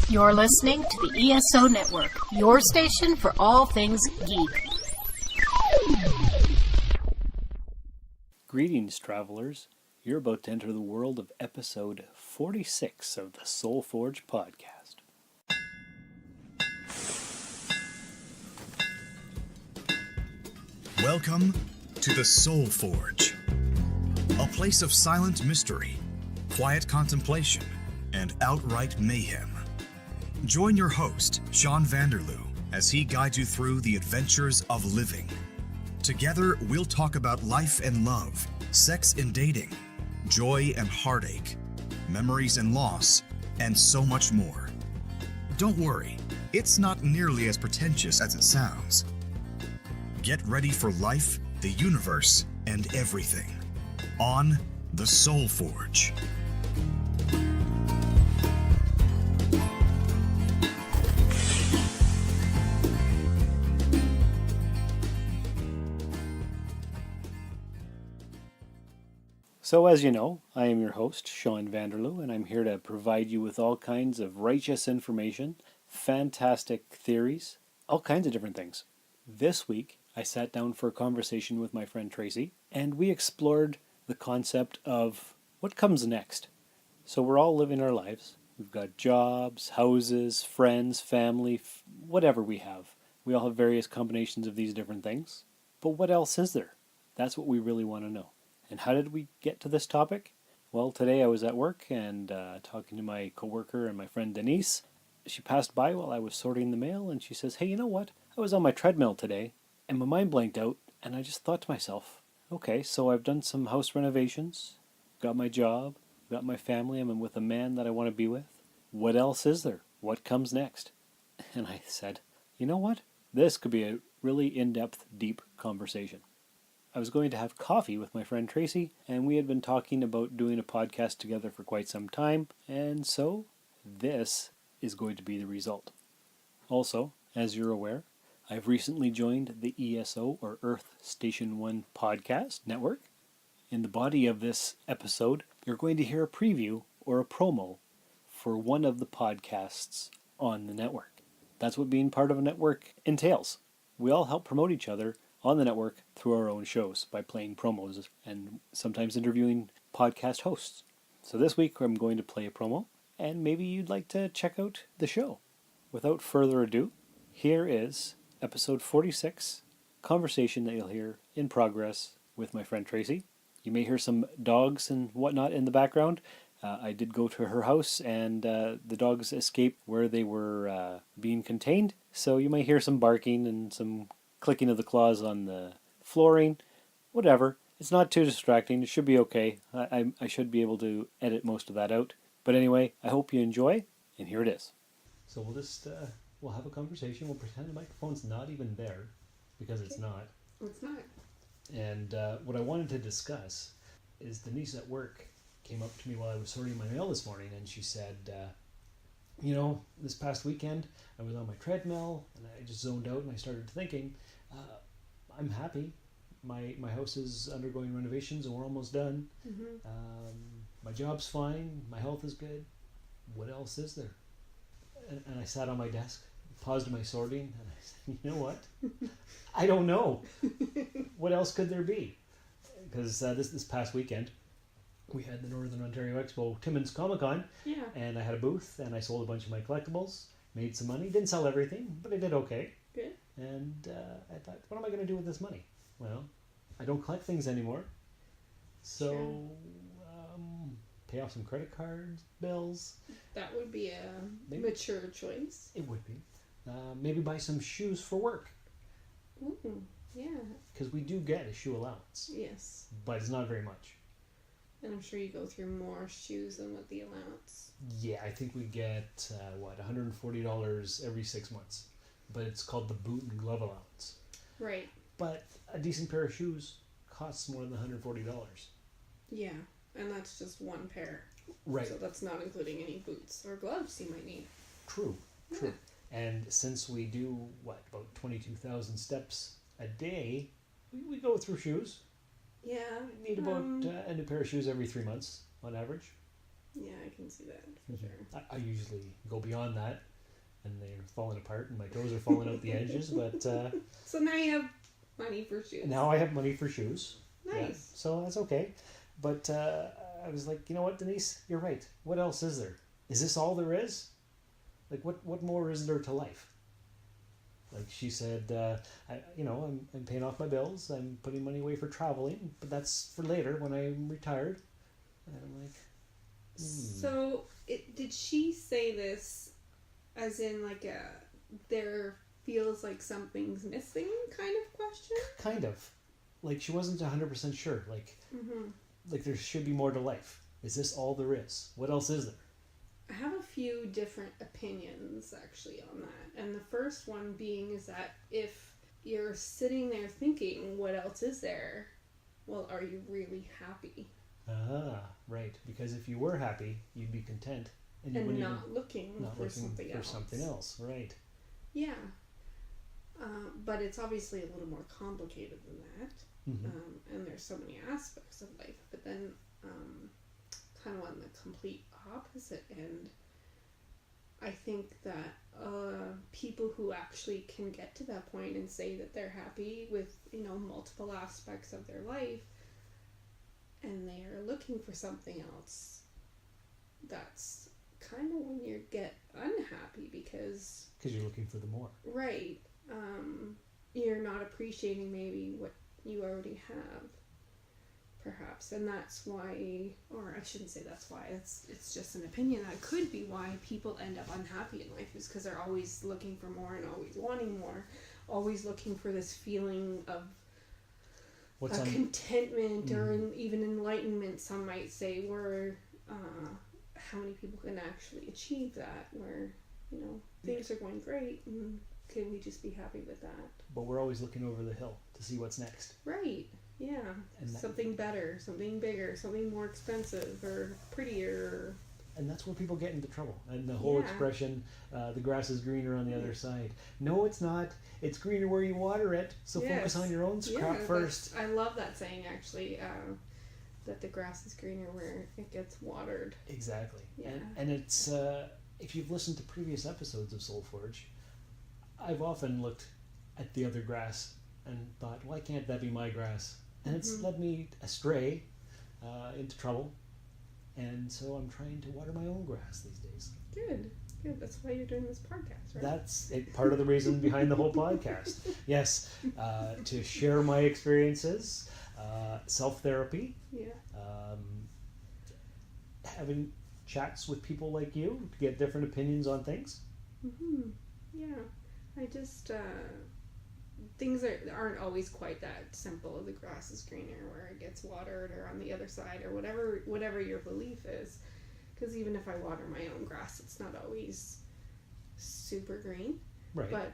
You're listening to the ESO Network, your station for all things geek. Greetings, travelers. You're about to enter the world of episode 46 of the Soul Forge podcast. Welcome to the Soul Forge, a place of silent mystery, quiet contemplation, and outright mayhem. Join your host, Sean Vanderloo, as he guides you through the adventures of living. Together, we'll talk about life and love, sex and dating, joy and heartache, memories and loss, and so much more. Don't worry, it's not nearly as pretentious as it sounds. Get ready for life, the universe, and everything on the Soul Forge. So as you know, I am your host, Sean Vanderloo, and I'm here to provide you with all kinds of righteous information, fantastic theories, all kinds of different things. This week, I sat down for a conversation with my friend Tracy, and we explored the concept of what comes next. So we're all living our lives. We've got jobs, houses, friends, family, whatever we have. We all have various combinations of these different things. But what else is there? That's what we really want to know. And how did we get to this topic? Well, today I was at work and talking to my coworker and my friend Denise. She passed by while I was sorting the mail and she says, "Hey, you know what? I was on my treadmill today and my mind blanked out and I just thought to myself, okay, so I've done some house renovations, got my job, got my family, I'm with a man that I want to be with. What else is there? What comes next?" And I said, you know what? This could be a really in-depth, deep conversation. I was going to have coffee with my friend Tracy, and we had been talking about doing a podcast together for quite some time, and so this is going to be the result. Also, as you're aware, I've recently joined the ESO, or Earth Station 1 podcast network. In the body of this episode, you're going to hear a preview or a promo for one of the podcasts on the network. That's what being part of a network entails. We all help promote each other on the network through our own shows by playing promos and sometimes interviewing podcast hosts. So this week I'm going to play a promo, and maybe you'd like to check out the show. Without further ado, here is episode 46, conversation that you'll hear in progress with my friend Tracy. You may hear some dogs and whatnot in the background. I did go to her house and the dogs escaped where they were being contained, so you may hear some barking and some clicking of the claws on the flooring, whatever. It's not too distracting. It should be okay. I should be able to edit most of that out. But anyway, I hope you enjoy, and here it is. So we'll have a conversation. We'll pretend the microphone's not even there, because it's not. It's not. And what I wanted to discuss is Denise at work came up to me while I was sorting my mail this morning, and she said, this past weekend I was on my treadmill and I just zoned out and I started thinking, I'm happy. My house is undergoing renovations and we're almost done. Mm-hmm. My job's fine. My health is good. What else is there? And I sat on my desk, paused my sorting, and I said, you know what? I don't know. What else could there be? Because this past weekend, we had the Northern Ontario Expo, Timmins Comic Con, Yeah. and I had a booth, and I sold a bunch of my collectibles, made some money, didn't sell everything, but I did okay. Good. And I thought, what am I going to do with this money? Well, I don't collect things anymore, so Sure. Pay off some credit cards, bills. That would be a Maybe. mature choice. It would be. Maybe buy some shoes for work, Ooh, yeah. because we do get a shoe allowance, Yes. but it's not very much. And I'm sure you go through more shoes than with the allowance. Yeah, I think we get, $140 every 6 months. But it's called the boot and glove allowance. Right. But a decent pair of shoes costs more than $140. Yeah. And that's just one pair. Right. So that's not including any boots or gloves you might need. True. And since we do, about 22,000 steps a day, we go through shoes. Yeah. We need about a new pair of shoes every 3 months on average. Yeah, I can see that for sure. I usually go beyond that, and they're falling apart, and my toes are falling out the edges. But So now you have money for shoes. now I have money for shoes. Yeah, Nice. so that's okay. But I was like, you know what, Denise, you're right. What else is there? Is this all there is? Like, what more is there to life? Like she said, I'm paying off my bills. I'm putting money away for traveling, but that's for later when I'm retired. And I'm like, So, did she say this as in like there feels like something's missing kind of question? kind of. Like she wasn't 100% sure. Like, Mm-hmm. like there should be more to life. Is this all there is? What else is there? I have a few different opinions actually on that. And the first one being is that if you're sitting there thinking, what else is there? Well, are you really happy? Ah, right. Because if you were happy, you'd be content, and you And wouldn't not looking even not for looking something for else. something else. Right. Yeah. But it's obviously a little more complicated than that. Mhm. And there's so many aspects of life. But then, kind of on the complete opposite end, I think that people who actually can get to that point and say that they're happy with, multiple aspects of their life, and they are looking for something else, that's kind of when you get unhappy because, Because you're looking for the more. right, you're not appreciating maybe what you already have, perhaps, and that's why, or I shouldn't say that's why, it's just an opinion, that could be why people end up unhappy in life, is because they're always looking for more and always wanting more, always looking for this feeling of What's on? contentment or Mhm. even enlightenment, some might say, where how many people can actually achieve that, where things are going great, and can we just be happy with that? But we're always looking over the hill to see what's next. Right, yeah, And that- something better, something bigger, something more expensive or prettier. And that's where people get into trouble. And the whole Yeah. expression, the grass is greener on the other side. No, it's not. It's greener where you water it. So focus Yes. on your own crop that's- first. I love that saying, actually, that the grass is greener where it gets watered. Exactly. Yeah. And it's, if you've listened to previous episodes of Soul Forge, I've often looked at the other grass and thought, why can't that be my grass? And it's Mhm. led me astray, into trouble. And so I'm trying to water my own grass these days. Good. That's why you're doing this podcast, right? That's part of the reason behind the whole podcast. Yes, to share my experiences, self-therapy, Yeah. having chats with people like you to get different opinions on things. Yeah. I just things aren't always quite that simple. The grass is greener where it gets watered, or on the other side, or whatever your belief is. Because even if I water my own grass, it's not always super green. Right. But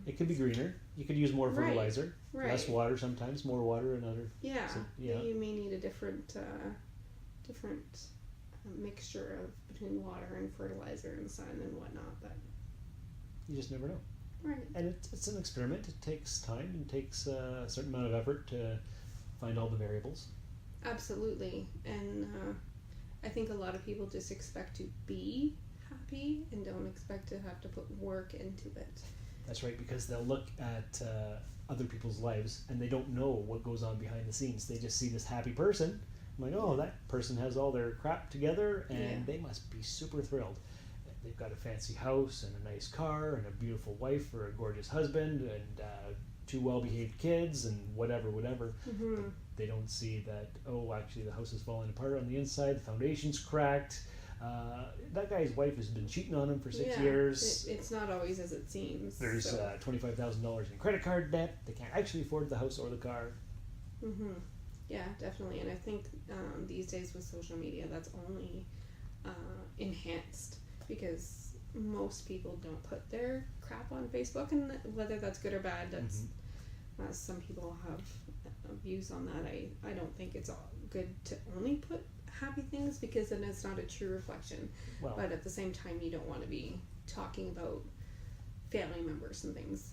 It could be greener. You could use more Right. fertilizer, less right. water sometimes, more water another. Yeah, So, yeah. you may need a different mixture of between water and fertilizer and sun and whatnot. But You just never know. right, And it's an experiment. It takes time and takes a certain amount of effort to find all the variables. absolutely. And I think a lot of people just expect to be happy and don't expect to have to put work into it. That's right, because they'll look at other people's lives and they don't know what goes on behind the scenes. They just see this happy person. I'm like, oh, that person has all their crap together and Yeah. they must be super thrilled. They've got a fancy house and a nice car and a beautiful wife or a gorgeous husband and two well-behaved kids and whatever. Mm-hmm. But they don't see that, oh, actually the house is falling apart on the inside, the foundation's cracked. That guy's wife has been cheating on him for 6 years. It's not always as it seems. There's so. $25,000 in credit card debt. They can't actually afford the house or the car. Yeah, definitely. And I think these days with social media, that's only enhanced because most people don't put their crap on Facebook, and whether that's good or bad, that's some people have views on that. I don't think it's all good to only put happy things because then it's not a true reflection. Well, But at the same time, you don't want to be talking about family members and things.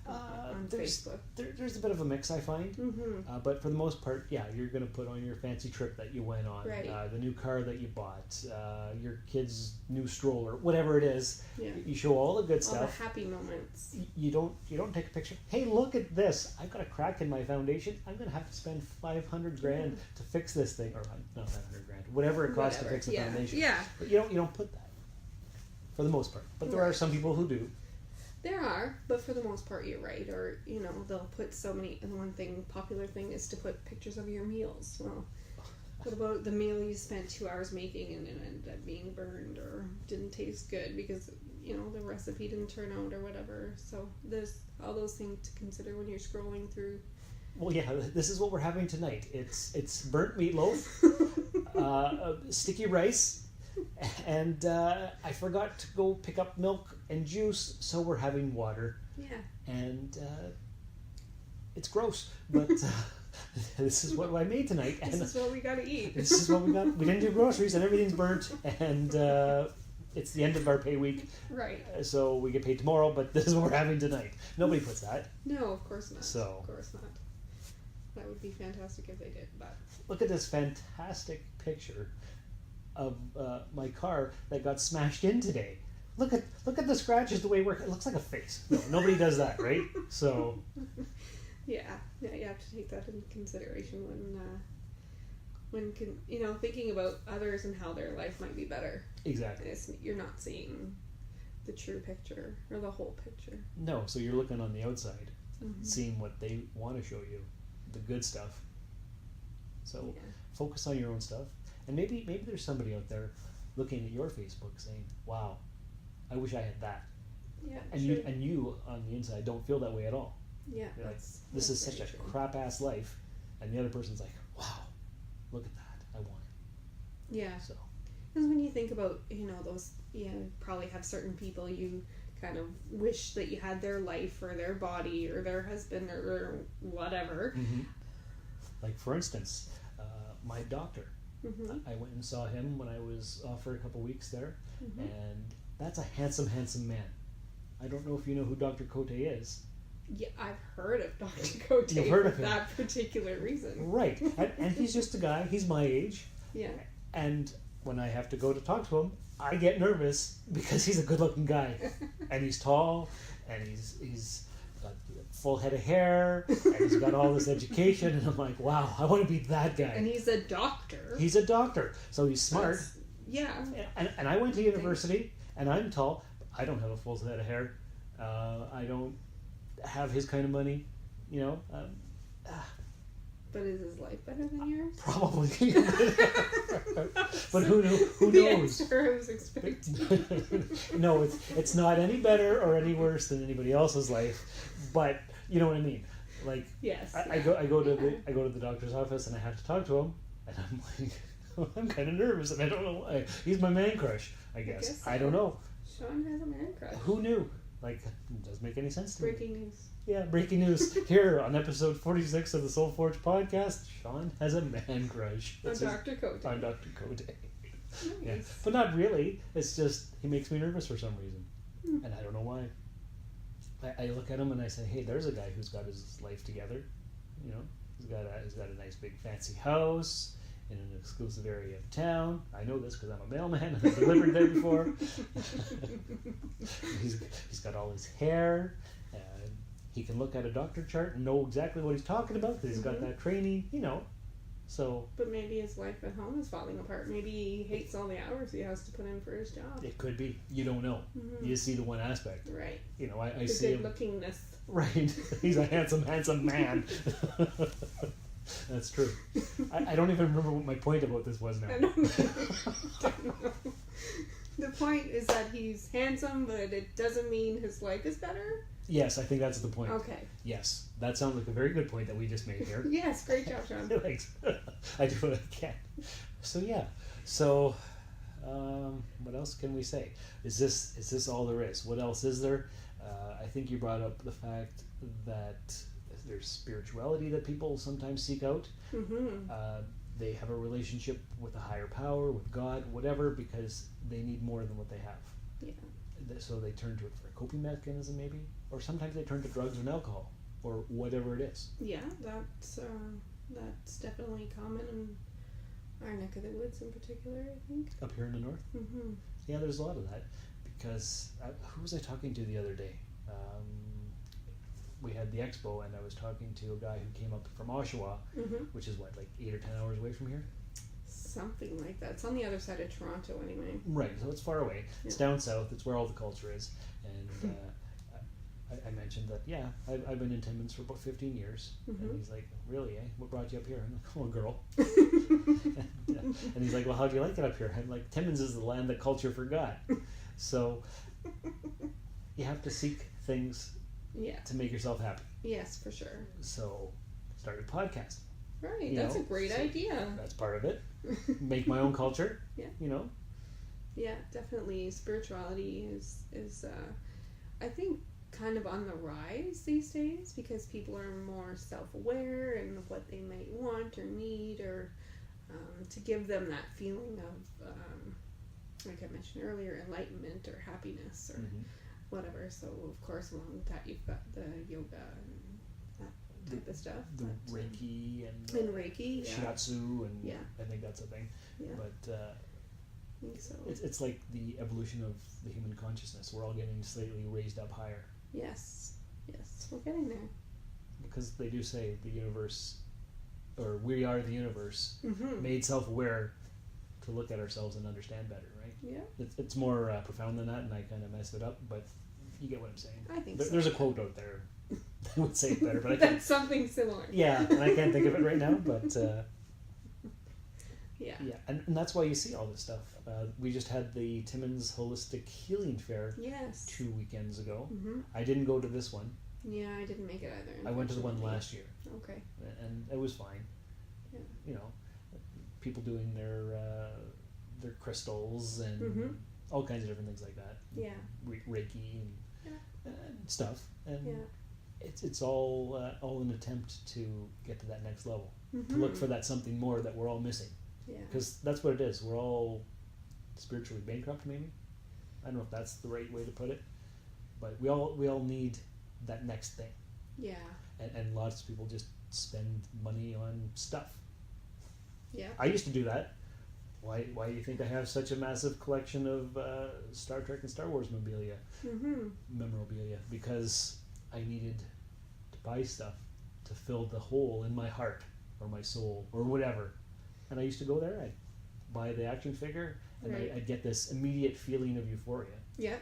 on There's Facebook. there's a bit of a mix, I find. Mm-hmm. But for the most part, yeah, you're going to put on your fancy trip that you went on, Right. The new car that you bought, your kid's new stroller, whatever it is. Yeah. You show all the good All the stuff. happy moments. You don't take a picture. Hey, look at this! I've got a crack in my foundation. I'm going to have to spend 500 grand to fix this thing, or not 500 grand, whatever it costs to Whatever. fix a Yeah. foundation. Yeah. But you don't put that for the most part. But there are Right. some people who do. There are, but for the most part, you're right. Or they'll put so many. And one popular thing is to put pictures of your meals. Well, what about the meal you spent 2 hours making and it ended up being burned or didn't taste good because the recipe didn't turn out or whatever. So there's all those things to consider when you're scrolling through. Well, yeah, this is what we're having tonight. It's burnt meatloaf, sticky rice, and I forgot to go pick up milk and juice, so we're having water, Yeah. and it's gross, but this is what I made tonight, and This is what we gotta eat. this is what we got. We didn't do groceries, and everything's burnt, and it's the end of our pay week, Right. so we get paid tomorrow, but this is what we're having tonight. Nobody puts that. No, of course not. So- Of course not. That would be fantastic if they did, but Look at this fantastic picture of my car that got smashed in today. Look at the scratches, the way it works. It looks like a face. No, nobody does that, right? So yeah, you have to take that into consideration when thinking about others and how their life might be better. exactly. You're not seeing the true picture or the whole picture. No, so you're looking on the outside, Mm-hmm. seeing what they want to show you, the good stuff. So Yeah. focus on your own stuff, and maybe there's somebody out there looking at your Facebook saying, "Wow, I wish I had that." Yeah, And you on the inside don't feel that way at all. yeah, You're like, that's this is very such a true. crap ass life, and the other person's like, wow, look at that, I want it. Yeah, So because when you think about those, you probably have certain people you kind of wish that you had their life or their body or their husband or whatever. like for instance, my doctor, Mm-hmm. I went and saw him when I was off for a couple weeks there, Mm-hmm. and that's a handsome man. I don't know if you know who Dr. Cote is. Yeah, I've heard of Dr. Cote You've heard for of him. that particular reason. Right, and he's just a guy, he's my age, Yeah. and when I have to go to talk to him, I get nervous because he's a good looking guy, and he's tall, and he's got a full head of hair, and he's got all this education, and I'm like, wow, I want to be that guy. And he's a doctor. He's a doctor, so he's smart. That's- yeah. And I went to university, and I'm tall. I don't have a full head of hair. I don't have his kind of money, But is his life better than yours? probably. But who The knows? answer I was expecting. No, it's not any better or any worse than anybody else's life. But you know what I mean. Like Yes. I go to the doctor's office and I have to talk to him, and I'm like, I'm kind of nervous, and I don't know why. He's my man crush, I guess. guess I don't so. know. Sean has a man crush. Who knew? Like, it doesn't make any sense to me. Breaking news. Yeah, breaking news here on episode 46 of the Soul Forge podcast. Sean has a man crush. On That's his- Dr. Cote. on Dr. Cote. Yeah, Nice. but not really. It's just he makes me nervous for some reason, and I don't know why. I look at him and I say, "Hey, there's a guy who's got his life together. He's got a nice big fancy house in an exclusive area of town. I know this because I'm a mailman and I've delivered there before. he's got all his hair. He can look at a doctor chart and know exactly what he's talking about because he's got that training. So But maybe his life at home is falling apart. Maybe he hates all the hours he has to put in for his job. it could be. You don't know. You just see the one aspect. Right. I The see good him. lookingness. Right. He's a handsome man. That's true. I don't even remember what my point about this was now. I don't know. The point is that he's handsome, but it doesn't mean his life is better. Yes, I think that's the point. Okay. Yes, that sounds like a very good point that we just made here. Yes, great job, Sean. Thanks. I do what I can. So yeah. So what else can we say? Is this all there is? What else is there? I think you brought up the fact that there's spirituality that people sometimes seek out. Mm-hmm. They have a relationship with a higher power, with God, whatever, because they need more than what they have. Yeah. so they turn to it for a coping mechanism, maybe, or sometimes they turn to drugs and alcohol, or whatever it is. Yeah, that's definitely common in our neck of the woods in particular, I think. Up here in the north, Mm-hmm. yeah, there's a lot of that. Because who was I talking to the other day? We had the expo, and I was talking to a guy who came up from Oshawa, Mm-hmm. which is what, like 8 or 10 hours away from here. Something like that. It's on the other side of Toronto, anyway. Right, so it's far away. It's Yeah. down south. It's where all the culture is. And I mentioned that, yeah, I've been in Timmins for about 15 years. Mhm. And he's like, really, eh? What brought you up here? I'm like, oh, a girl. And he's like, well, how do you like it up here? I'm like, Timmins is the land that culture forgot. So you have to seek things Yeah. to make yourself happy. Yes, for sure. So start a podcast. Right. You That's know, a great so idea. That's part of it. Make my own culture. Yeah. You know? Yeah, definitely. Spirituality is I think kind of on the rise these days because people are more self-aware and of what they might want or need, or to give them that feeling of like I mentioned earlier, enlightenment or happiness or Mhm. whatever. So of course along with that you've got the yoga and that type of stuff. The but, Reiki and Reiki, yeah. Shiatsu, and Yeah. I think that's a thing. Yeah, But I think so. it's like the evolution of the human consciousness. We're all getting slightly raised up higher. Yes, we're getting there. Because they do say the universe, or we are the universe, Mm-hmm. made self-aware to look at ourselves and understand better, right? Yeah, It's more profound than that, and I kind of messed it up, but you get what I'm saying. I think so. There's a quote out there that would say it better, but I can't. That's something similar. Yeah, and I can't think of it right now, but Yeah. yeah, and that's why you see all this stuff. We just had the Timmins Holistic Healing Fair Yes. 2 weekends ago. Mm-hmm. I didn't go to this one. Yeah, I didn't make it either. I went to the one unfortunately. last year, Okay. and it was fine. Yeah. You know, people doing their crystals and Mhm. all kinds of different things like that. Yeah. Reiki and, Yeah. and stuff, and Yeah. it's all an attempt to get to that next level, Mm-hmm. to look for that something more that we're all missing, Yeah. because that's what it is. We're all spiritually bankrupt, maybe. I don't know if that's the right way to put it, but we all need that next thing, Yeah. and lots of people just spend money on stuff. Yeah. I used to do that. Why do you think I have such a massive collection of Star Trek and Star Wars Mm-hmm. memorabilia? Because I needed to buy stuff to fill the hole in my heart or my soul or whatever. And I used to go there, I'd buy the action figure, and Right. I'd get this immediate feeling of euphoria. Yeah.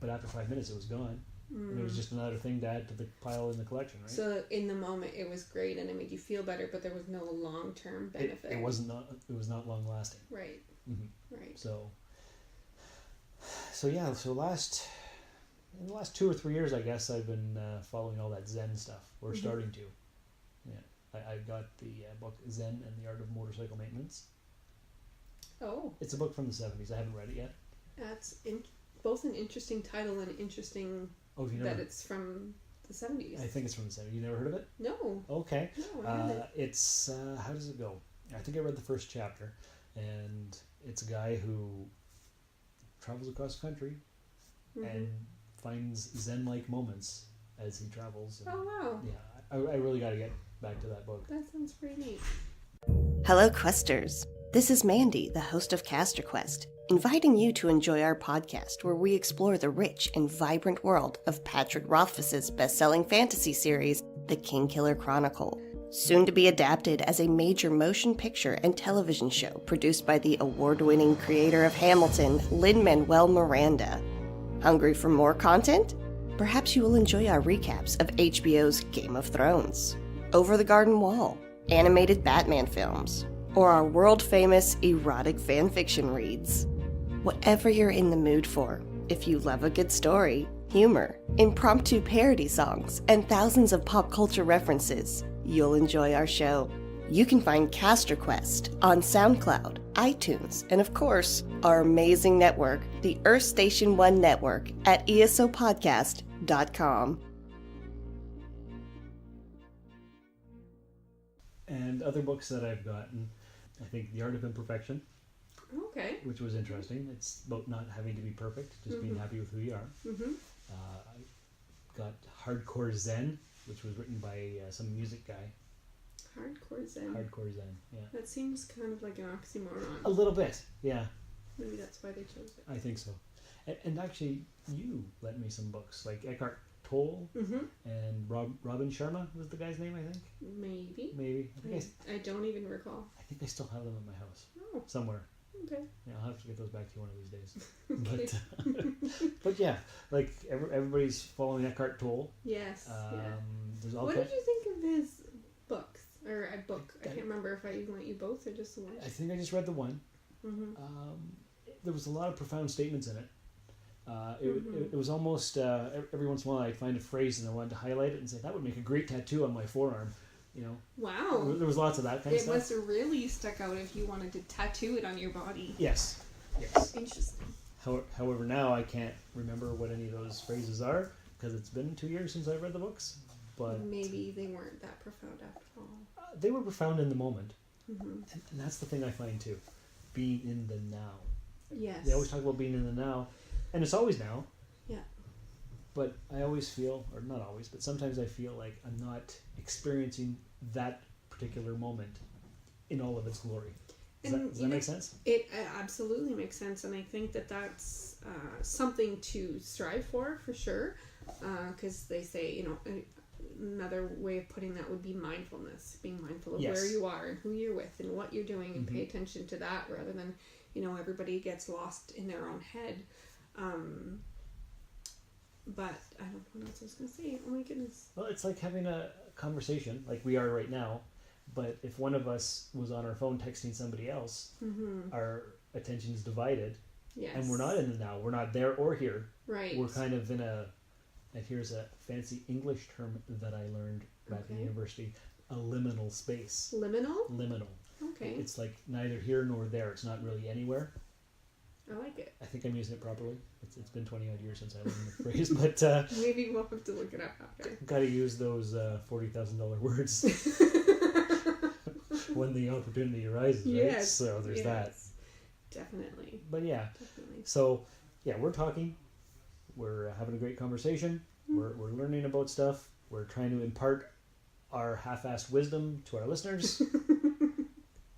But after 5 minutes, it was gone. And it was just another thing to add to the pile in the collection, right? So in the moment it was great and it made you feel better, but there was no long-term benefit. It was not long lasting. Right. Mhm. Right. So yeah. So in the last 2 or 3 years, I guess I've been following all that Zen stuff. We're Mhm. starting to. Yeah, I got the book Zen and the Art of Motorcycle Maintenance. Oh, It's a book from the 70s. I haven't read it yet. that's both an interesting title and interesting Oh, have you that never? it's from the 70s. I think it's from the 70s. You never heard of it? No. Okay. No, I haven't. It's how does it go? I think I read the first chapter, and it's a guy who travels across the country Mhm. and finds Zen-like moments as he travels. And Oh, wow. yeah, I really got to get back to that book. That sounds pretty neat. Hello, Questers. This is Mandy, the host of Caster Quest, inviting you to enjoy our podcast where we explore the rich and vibrant world of Patrick Rothfuss's best-selling fantasy series, The Kingkiller Chronicle, soon to be adapted as a major motion picture and television show produced by the award-winning creator of Hamilton, Lin-Manuel Miranda. Hungry for more content? Perhaps you will enjoy our recaps of HBO's Game of Thrones, Over the Garden Wall, animated Batman films, or our world-famous erotic fanfiction reads. Whatever you're in the mood for, if you love a good story, humor, impromptu parody songs, and thousands of pop culture references, you'll enjoy our show. You can find Caster Quest on SoundCloud, iTunes, and of course, our amazing network, the Earth Station One Network, at esopodcast.com. And other books that I've gotten, I think The Art of Imperfection. Okay. which was interesting. It's about not having to be perfect, just being happy with who you are. Mm-hmm. I got Hardcore Zen, which was written by some music guy. Hardcore Zen. Hardcore Zen, yeah. That seems kind of like an oxymoron. A little bit, yeah. Maybe that's why they chose it. I think so. And actually, you lent me some books, like Eckhart Tolle Mm-hmm. and Robin Sharma was the guy's name, I think. Maybe. Maybe. I don't even recall. I think I still have them at my house Oh, somewhere. okay. Yeah, I'll have to get those back to you one of these days. But yeah, like everybody's following Eckhart Tolle. Yes. Yeah. There's all What kinds. did you think of his books? Or a book? I can't remember if I even lent you both or just the one. I think I just read the one. Mm-hmm. There was a lot of profound statements in it. It was almost every once in a while I'd find a phrase and I wanted to highlight it and say that would make a great tattoo on my forearm. You know, Wow. there was lots of that kind of It stuff. must have really stuck out if you wanted to tattoo it on your body. Yes. Interesting. However, now I can't remember what any of those phrases are because it's been 2 years since I've read the books. But Maybe they weren't that profound after all. they were profound in the moment, Mm-hmm. and that's the thing I find too, being in the now. Yes. They always talk about being in the now, and it's always now. Yeah. But I always feel, or not always, but sometimes I feel like I'm not experiencing that particular moment in all of its glory. Does And, that you know, make sense? It absolutely makes sense, and I think that that's something to strive for sure. Because they say, you know, another way of putting that would be mindfulness, being mindful of Yes. where you are and who you're with and what you're doing, and pay Mhm. attention to that rather than, you know, everybody gets lost in their own head. But I don't know what else I was going to say. Oh my goodness. Well, it's like having a conversation like we are right now, but if one of us was on our phone texting somebody else, Mm-hmm. our attention is divided, Yes. and we're not in the now. We're not there or here. Right. We're kind of in a, and here's a fancy English term that I learned back in Okay. university, a liminal space. Liminal? Liminal. Okay. It's like neither here nor there. It's not really anywhere. I like it. I think I'm using it properly. It's been 20 odd years since I learned the phrase, but Maybe we'll have to look it up after. got to use those $40,000 words when the opportunity arises, right? Yes. So there's that. Definitely. But yeah, Definitely. so yeah, we're talking. We're having a great conversation. We're learning about stuff. We're trying to impart our half-assed wisdom to our listeners.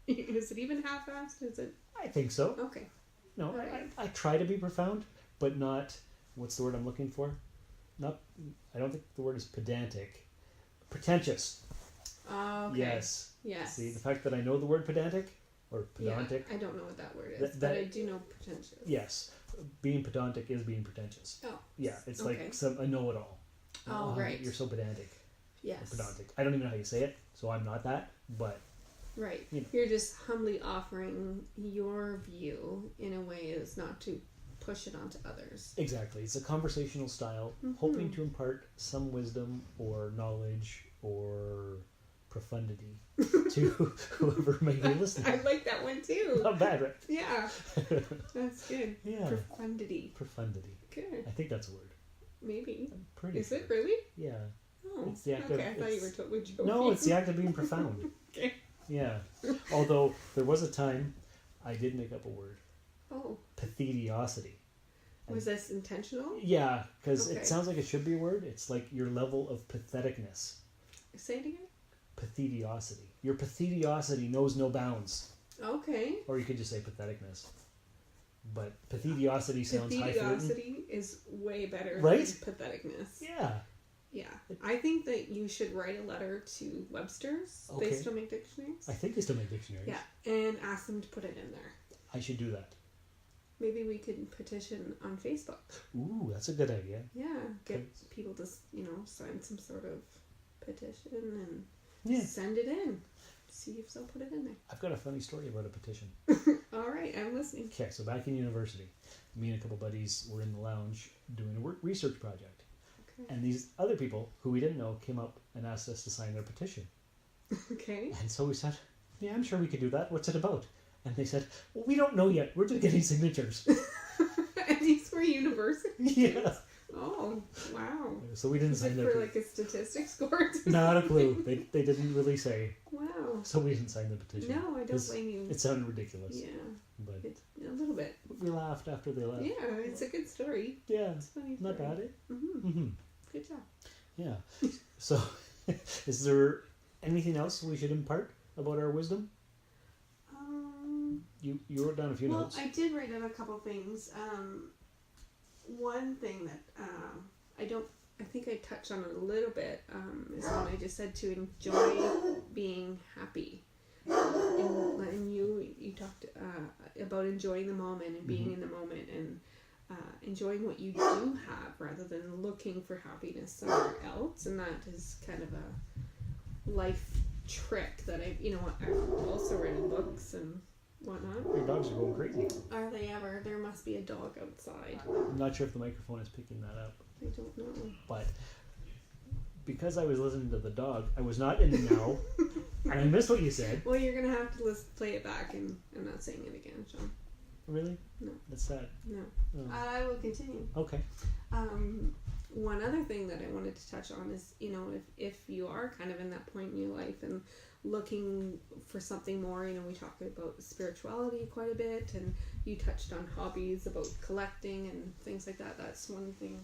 Is it even half-assed? Is it? I think so. Okay. No, Right. I try to be profound, but not, what's the word I'm looking for? Not, I don't think the word is pedantic. Pretentious. Okay. Yes. Yes. See, the fact that I know the word pedantic or pedantic, Yeah, I don't know what that word is, That- but I do know pretentious. yes, being pedantic is being pretentious. Oh. Yeah, it's Okay. like a know-it-all. Oh, right. You're so pedantic. Yes. Or pedantic. I don't even know how you say it, so I'm not that, but Right. You know. You're just humbly offering your view in a way as not to push it onto others. exactly. It's a conversational style, Mm-hmm. hoping to impart some wisdom or knowledge or profundity to whoever may be I listening. like that one too. Not bad, right? Yeah. That's good. Yeah. Profundity. Profundity. Good. I think that's a word. Maybe. I'm pretty Is sure. it really? Yeah. Oh. It's the act okay, of- I thought you were it's- totally joking. No, it's the act of being profound. Okay. Yeah. Although there was a time I did make up a word. Oh. Pathetiosity. Was this intentional? Yeah, because Okay. it sounds like it should be a word. It's like your level of patheticness. Say it again. Pathetiosity. Your pathetiosity knows no bounds. Okay. Or you could just say patheticness. But pathetiosity sounds highfalutin. Pathetiosity is way better Right? than patheticness. Yeah. Yeah. I think that you should write a letter to Webster's. Okay. They still make dictionaries. I think they still make dictionaries. Yeah. And ask them to put it in there. I should do that. Maybe we could petition on Facebook. Ooh, that's a good idea. Yeah. Get Okay. people to, sign some sort of petition and Yeah. send it in. See if they'll put it in there. I've got a funny story about a petition. All right. I'm listening. Okay, so back in university, me and a couple buddies were in the lounge doing a research project. Okay. And these other people who we didn't know came up and asked us to sign their petition. Okay. And so we said, yeah, I'm sure we could do that. What's it about? And they said, well, we don't know yet. We're just getting signatures. And these were universities? Yeah. Oh, wow. So we didn't Is sign it their for like a statistics course? Not a clue. They didn't really say. Wow. So we didn't sign the petition. No, I don't 'Cause blame you. It sounded ridiculous. Yeah. but It's a little bit. we laughed after they left. Yeah, it's a good story. Yeah, It's a funny. not story. bad, eh? Mm-hmm. Good job. Yeah. So, is there anything else we should impart about our wisdom? You wrote down a few Well, notes. I did write down a couple things. One thing that I think I touched on it a little bit, is when I just said to enjoy being happy. And you talked about enjoying the moment and being in the moment and enjoying what you do have rather than looking for happiness somewhere else. And that is kind of a life trick that I've also read in books and whatnot. Your dogs are going crazy. Are they ever? There must be a dog outside. I'm not sure if the microphone is picking that up, I don't know. but because I was listening to the dog, I was not in the now, and I missed what you said. Well, you're gonna have to play it back and I'm not saying it again, Sean. Really? No. That's sad. No. Oh. I will continue. Okay. One other thing that I wanted to touch on is, if you are kind of in that point in your life and looking for something more, we talked about spirituality quite a bit, and you touched on hobbies about collecting and things like that. That's one thing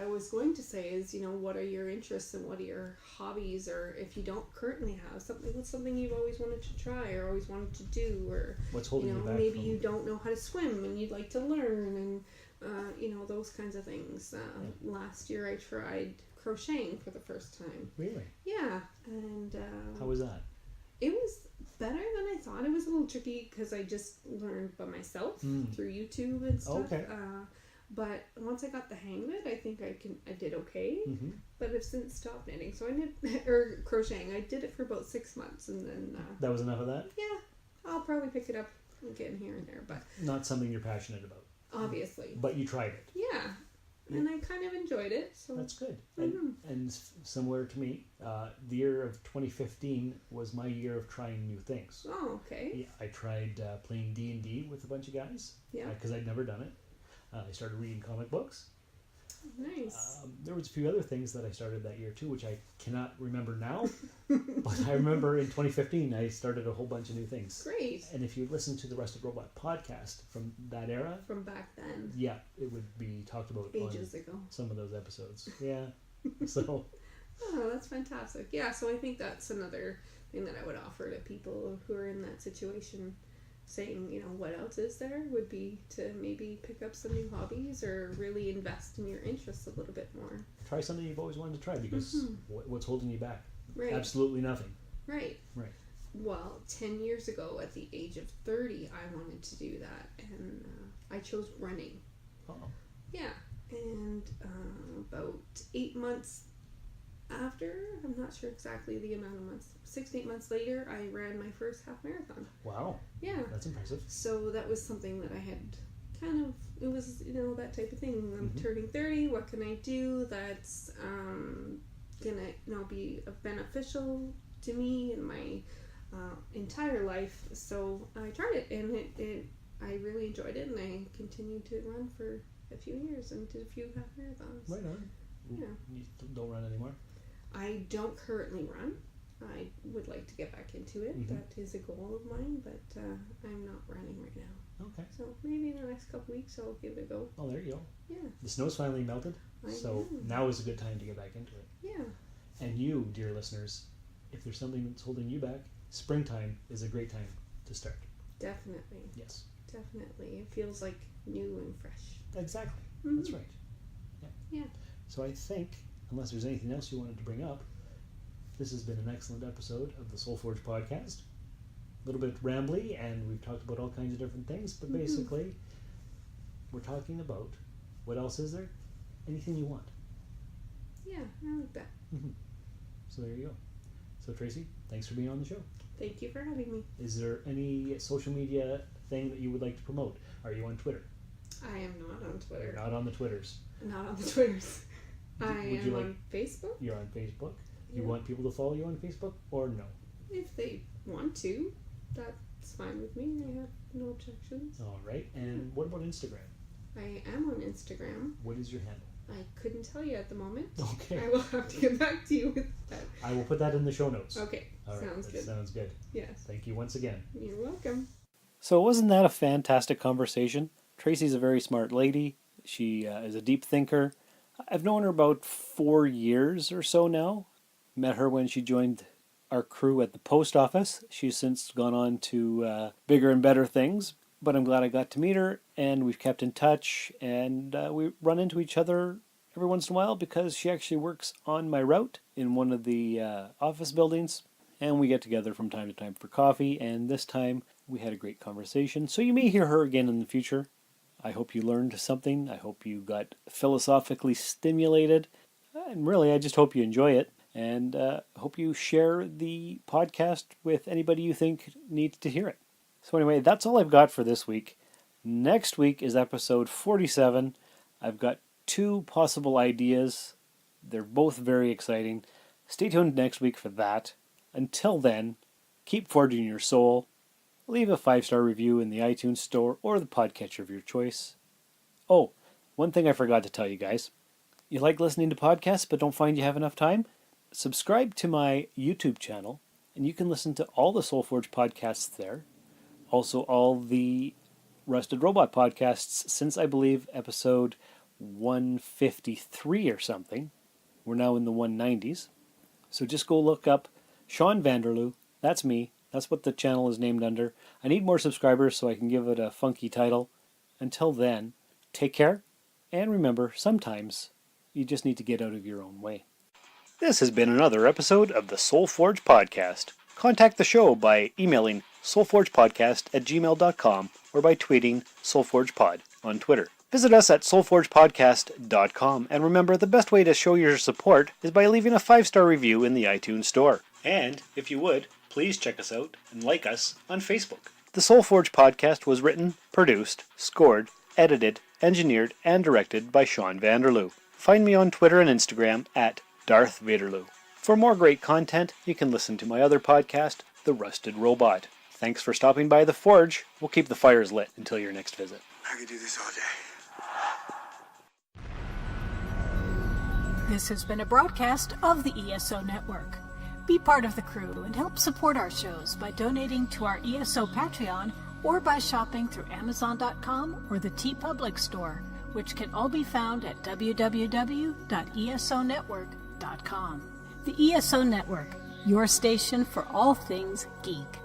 I was going to say is, what are your interests and what are your hobbies, or if you don't currently have something, what's something you've always wanted to try or always wanted to do, or What's holding you back? maybe from... you don't know how to swim and you'd like to learn, and those kinds of things. Last year I tried crocheting for the first time. Really? Yeah, and How was that? it was better than I thought. It was a little tricky because I just learned by myself through YouTube and stuff. Okay. But once I got the hang of it, I think I did okay. Mm-hmm. But I've since stopped knitting, so I knit or crocheting. I did it for about 6 months, and then That was enough of that? yeah, I'll probably pick it up again here and there. But Not something you're passionate about. obviously, But you tried it. yeah, and I kind of enjoyed it. So That's good. Mhm. And similar to me, the year of 2015 was my year of trying new things. oh, okay, Yeah, I tried playing D&D with a bunch of guys yeah, because I'd never done it. I started reading comic books. nice. There was a few other things that I started that year too, which I cannot remember now. But I remember in 2015 I started a whole bunch of new things. Great. And if you listen to the Rusted Robot podcast from that era, From back then, yeah, it would be talked about ages on ago. some of those episodes. Yeah. So Oh, that's fantastic. Yeah, so I think that's another thing that I would offer to people who are in that situation, saying, what else is there, would be to maybe pick up some new hobbies or really invest in your interests a little bit more. try something you've always wanted to try because what's holding you back? Right. Absolutely nothing. Right. Right. Well, 10 years ago, at the age of 30, I wanted to do that, and I chose running. Uh-oh. Yeah, and about 8 months after, I'm not sure exactly the amount of months, 6 to 8 months later, I ran my first half marathon. Wow. Yeah, That's impressive. so that was something that I had kind of, it was, that type of thing. I'm turning 30, what can I do that's gonna, be beneficial to me in my entire life? So I tried it, and I really enjoyed it, and I continued to run for a few years and did a few half marathons. Right on. Yeah. You don't run anymore? I don't currently run. I would like to get back into it. Mhm. That is a goal of mine, but I'm not running right now. Okay. So maybe in the next couple weeks I'll give it a go. Oh, there you go. Yeah, The snow's finally melted, I so know. now is a good time to get back into it. Yeah, And you, dear listeners, if there's something that's holding you back, springtime is a great time to start. definitely. Yes. Definitely. It feels like new and fresh. Exactly. Mhm. That's right. Yeah. So I think, unless there's anything else you wanted to bring up, this has been an excellent episode of the Soul Forge podcast. A little bit rambly, and we've talked about all kinds of different things, but basically, we're talking about, what else is there? Anything you want. Yeah, I like that. So there you go. So Tracy, thanks for being on the show. Thank you for having me. Is there any social media thing that you would like to promote? Are you on Twitter? I am not on You're Twitter. not on the Twitters. Not on the Twitters. I Would you am like- on Facebook. You're on Facebook. You Yeah. want people to follow you on Facebook or no? If they want to, that's fine with me. I have no objections. All right. And what about Instagram? I am on Instagram. What is your handle? I couldn't tell you at the moment. Okay. I will have to get back to you with that. I will put that in the show notes. Okay, All right. sounds that good. sounds good. Yes, Thank you once again. you're welcome. So wasn't that a fantastic conversation? Tracy's a very smart lady. She is a deep thinker. I've known her about 4 years or so now. Met her when she joined our crew at the post office. She's since gone on to bigger and better things, but I'm glad I got to meet her, and we've kept in touch, and we run into each other every once in a while because she actually works on my route in one of the office buildings, and we get together from time to time for coffee, and this time we had a great conversation. So you may hear her again in the future. I hope you learned something. I hope you got philosophically stimulated, and really I just hope you enjoy it, and hope you share the podcast with anybody you think needs to hear it. So anyway, that's all I've got for this week. Next week is episode 47. I've got 2 possible ideas. They're both very exciting. Stay tuned next week for that. Until then, keep forging your soul. Leave a 5-star review in the iTunes store or the podcatcher of your choice. Oh, one thing I forgot to tell you guys. You like listening to podcasts but don't find you have enough time? Subscribe to my YouTube channel, and you can listen to all the SoulForge podcasts there. Also, all the Rusted Robot podcasts since, I believe, episode 153 or something. We're now in the 190s. So just go look up Sean Vanderloo. That's me. That's what the channel is named under. I need more subscribers so I can give it a funky title. Until then, take care. And remember, sometimes you just need to get out of your own way. This has been another episode of the SoulForge Podcast. Contact the show by emailing soulforgepodcast@gmail.com or by tweeting SoulForgePod on Twitter. Visit us at soulforgepodcast.com, and remember, the best way to show your support is by leaving a 5-star review in the iTunes store. And, if you would, please check us out and like us on Facebook. The SoulForge Podcast was written, produced, scored, edited, engineered, and directed by Sean Vanderloo. Find me on Twitter and Instagram at Darth Vaderloo. For more great content, you can listen to my other podcast, The Rusted Robot. Thanks for stopping by the Forge. We'll keep the fires lit until your next visit. I could do this all day. This has been a broadcast of the ESO Network. Be part of the crew and help support our shows by donating to our ESO Patreon or by shopping through Amazon.com or the TeePublic store, which can all be found at www.esonetwork.com. The ESO Network, your station for all things geek.